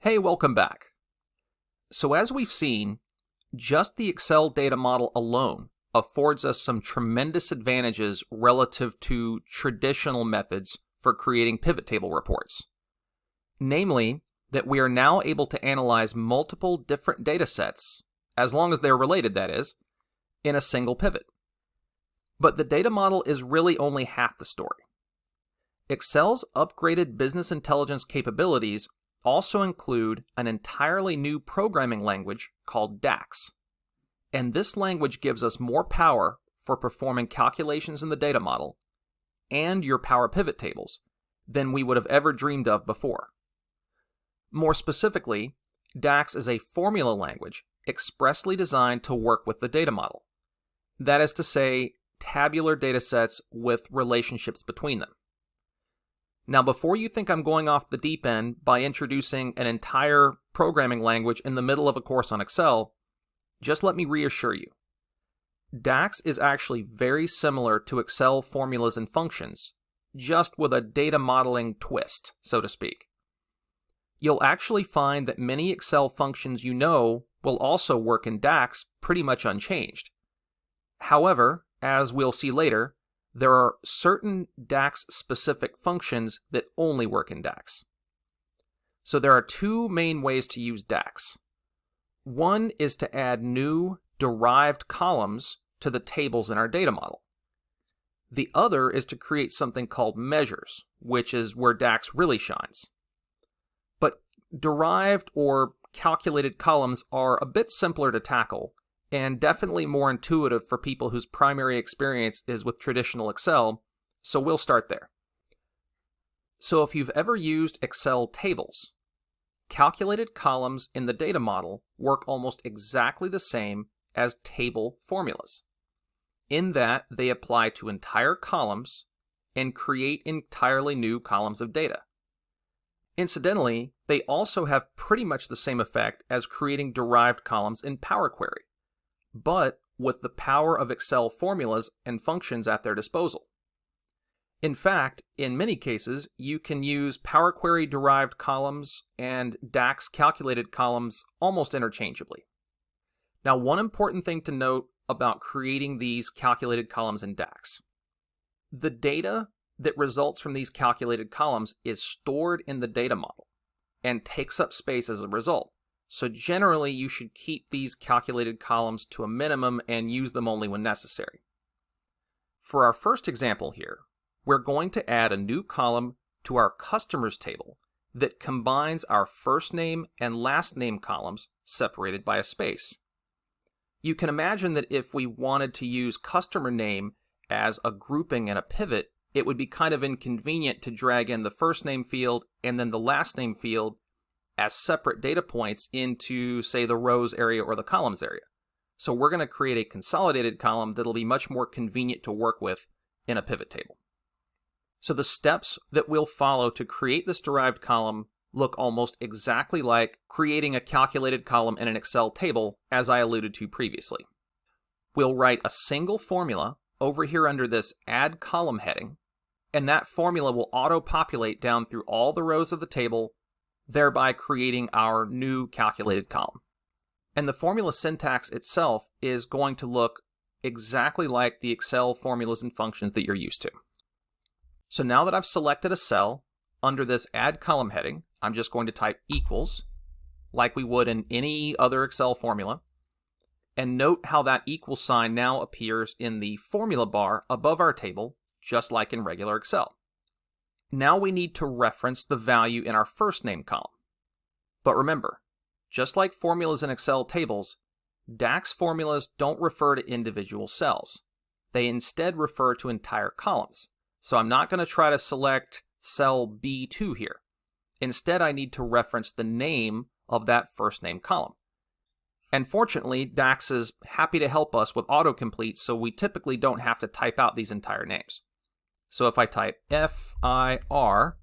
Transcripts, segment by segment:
Hey, welcome back. So as we've seen, just the Excel data model alone affords us some tremendous advantages relative to traditional methods for creating pivot table reports. Namely, that we are now able to analyze multiple different data sets, as long as they're related, that is, in a single pivot. But the data model is really only half the story. Excel's upgraded business intelligence capabilities also include an entirely new programming language called DAX. And this language gives us more power for performing calculations in the data model and your Power Pivot tables than we would have ever dreamed of before. More specifically, DAX is a formula language expressly designed to work with the data model. That is to say, tabular data sets with relationships between them. Now, before you think I'm going off the deep end by introducing an entire programming language in the middle of a course on Excel, just let me reassure you. DAX is actually very similar to Excel formulas and functions, just with a data modeling twist, so to speak. You'll actually find that many Excel functions you know will also work in DAX pretty much unchanged. However, as we'll see later, there are certain DAX-specific functions that only work in DAX. So there are two main ways to use DAX. One is to add new derived columns to the tables in our data model. The other is to create something called measures, which is where DAX really shines. But derived or calculated columns are a bit simpler to tackle, and definitely more intuitive for people whose primary experience is with traditional Excel, so we'll start there. So if you've ever used Excel tables, calculated columns in the data model work almost exactly the same as table formulas, in that they apply to entire columns and create entirely new columns of data. Incidentally, they also have pretty much the same effect as creating derived columns in Power Query, but with the power of Excel formulas and functions at their disposal. In fact, in many cases, you can use Power Query derived columns and DAX calculated columns almost interchangeably. Now, one important thing to note about creating these calculated columns in DAX. The data that results from these calculated columns is stored in the data model and takes up space as a result. So generally, you should keep these calculated columns to a minimum and use them only when necessary. For our first example here, we're going to add a new column to our customers table that combines our first name and last name columns separated by a space. You can imagine that if we wanted to use customer name as a grouping and a pivot, it would be kind of inconvenient to drag in the first name field and then the last name field as separate data points into, say, the rows area or the columns area. So we're going to create a consolidated column that'll be much more convenient to work with in a pivot table. So the steps that we'll follow to create this derived column look almost exactly like creating a calculated column in an Excel table, as I alluded to previously. We'll write a single formula over here under this Add Column heading, and that formula will auto-populate down through all the rows of the table, thereby creating our new calculated column. And the formula syntax itself is going to look exactly like the Excel formulas and functions that you're used to. So now that I've selected a cell under this Add Column heading, I'm just going to type equals, like we would in any other Excel formula. And note how that equal sign now appears in the formula bar above our table, just like in regular Excel. Now we need to reference the value in our first name column. But remember, just like formulas in Excel tables, DAX formulas don't refer to individual cells. They instead refer to entire columns. So I'm not going to try to select cell B2 here. Instead, I need to reference the name of that first name column. And fortunately, DAX is happy to help us with autocomplete, so we typically don't have to type out these entire names. So if I type FIR,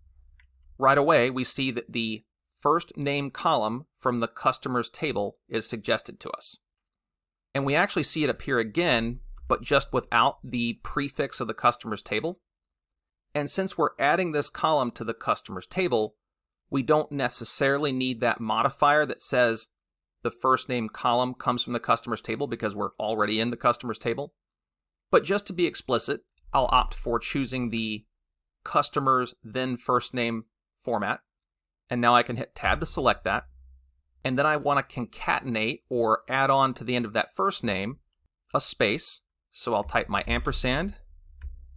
right away we see that the first name column from the customers table is suggested to us. And we actually see it appear again, but just without the prefix of the customers table. And since we're adding this column to the customers table, We don't necessarily need that modifier that says the first name column comes from the customers table because we're already in the customers table. But just to be explicit, I'll opt for choosing the customers then first name format. And now I can hit tab to select that. And then I want to concatenate or add on to the end of that first name a space. So I'll type my ampersand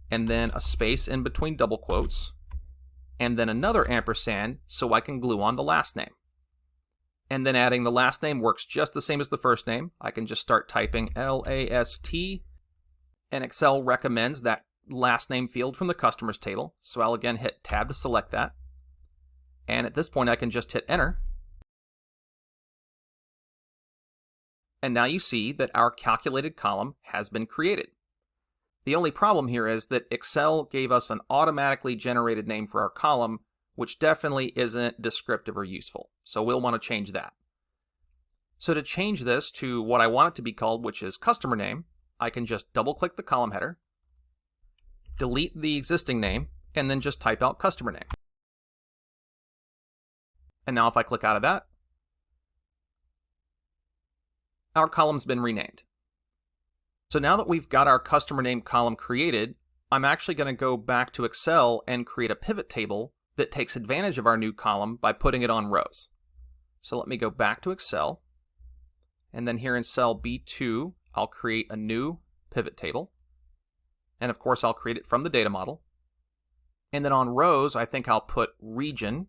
and then a space in between double quotes and then another ampersand so I can glue on the last name. And then adding the last name works just the same as the first name. I can just start typing LAST, and Excel recommends that last name field from the customers table. So I'll again hit tab to select that. And at this point I can just hit enter. And now you see that our calculated column has been created. The only problem here is that Excel gave us an automatically generated name for our column, which definitely isn't descriptive or useful. So we'll want to change that. So to change this to what I want it to be called, which is customer name, I can just double click the column header, delete the existing name, and then just type out customer name. And now if I click out of that, our column's been renamed. So now that we've got our customer name column created, I'm actually going to go back to Excel and create a pivot table that takes advantage of our new column by putting it on rows. So let me go back to Excel, and then here in cell B2, I'll create a new pivot table. And of course, I'll create it from the data model. And then on rows, I think I'll put region.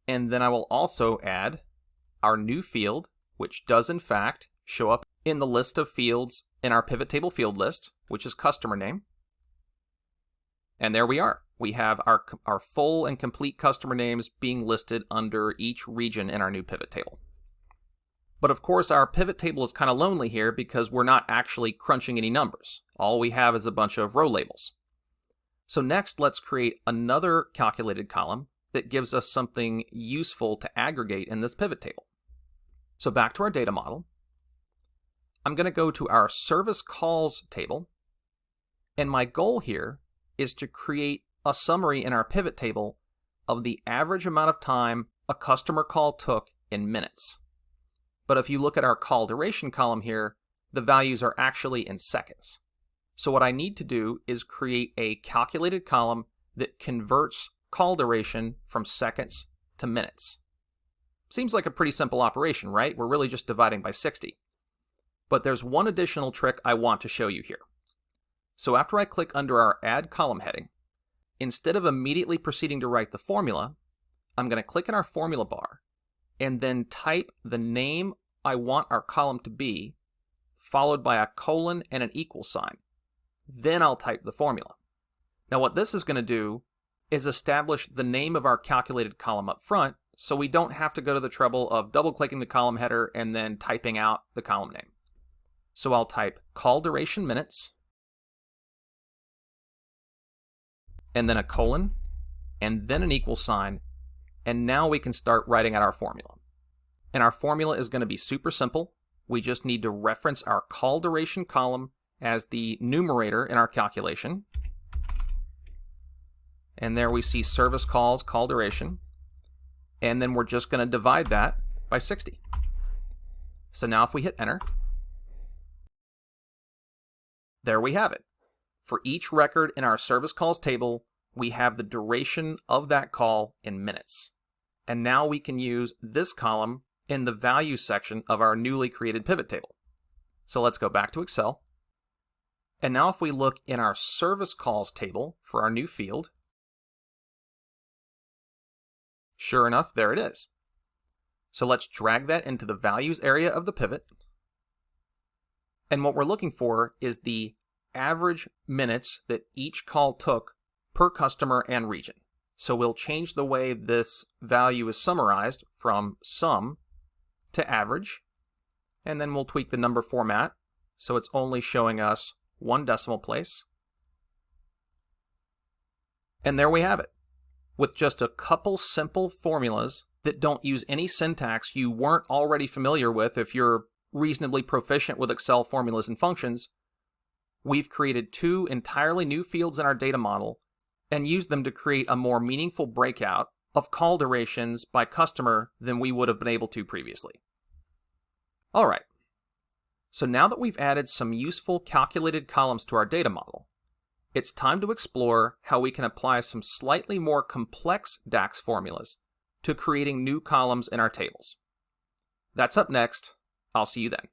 And then I will also add our new field, which does in fact show up in the list of fields in our pivot table field list, which is customer name. And there we are. We have our full and complete customer names being listed under each region in our new pivot table. But of course, our pivot table is kind of lonely here because we're not actually crunching any numbers. All we have is a bunch of row labels. So next, let's create another calculated column that gives us something useful to aggregate in this pivot table. So back to our data model, I'm going to go to our service calls table, and my goal here is to create a summary in our pivot table of the average amount of time a customer call took in minutes. But if you look at our call duration column here, the values are actually in seconds. So what I need to do is create a calculated column that converts call duration from seconds to minutes. Seems like a pretty simple operation, right? We're really just dividing by 60. But there's one additional trick I want to show you here. So after I click under our Add Column heading, instead of immediately proceeding to write the formula, I'm going to click in our formula bar and then type the name I want our column to be, followed by a colon and an equal sign. Then I'll type the formula. Now what this is going to do is establish the name of our calculated column up front, so we don't have to go to the trouble of double-clicking the column header and then typing out the column name. So I'll type call duration minutes, and then a colon, and then an equal sign, and now we can start writing out our formula. And our formula is going to be super simple. We just need to reference our call duration column as the numerator in our calculation. And there we see service calls, call duration. And then we're just going to divide that by 60. So now if we hit enter, there we have it. For each record in our service calls table, we have the duration of that call in minutes. And now we can use this column in the value section of our newly created pivot table. So let's go back to Excel. And now if we look in our service calls table for our new field, sure enough, there it is. So let's drag that into the values area of the pivot. And what we're looking for is the average minutes that each call took per customer and region. So we'll change the way this value is summarized from sum to average, and then we'll tweak the number format so it's only showing us one decimal place. And there we have it. With just a couple simple formulas that don't use any syntax you weren't already familiar with if you're reasonably proficient with Excel formulas and functions, we've created two entirely new fields in our data model and use them to create a more meaningful breakout of call durations by customer than we would have been able to previously. All right, so now that we've added some useful calculated columns to our data model, it's time to explore how we can apply some slightly more complex DAX formulas to creating new columns in our tables. That's up next. I'll see you then.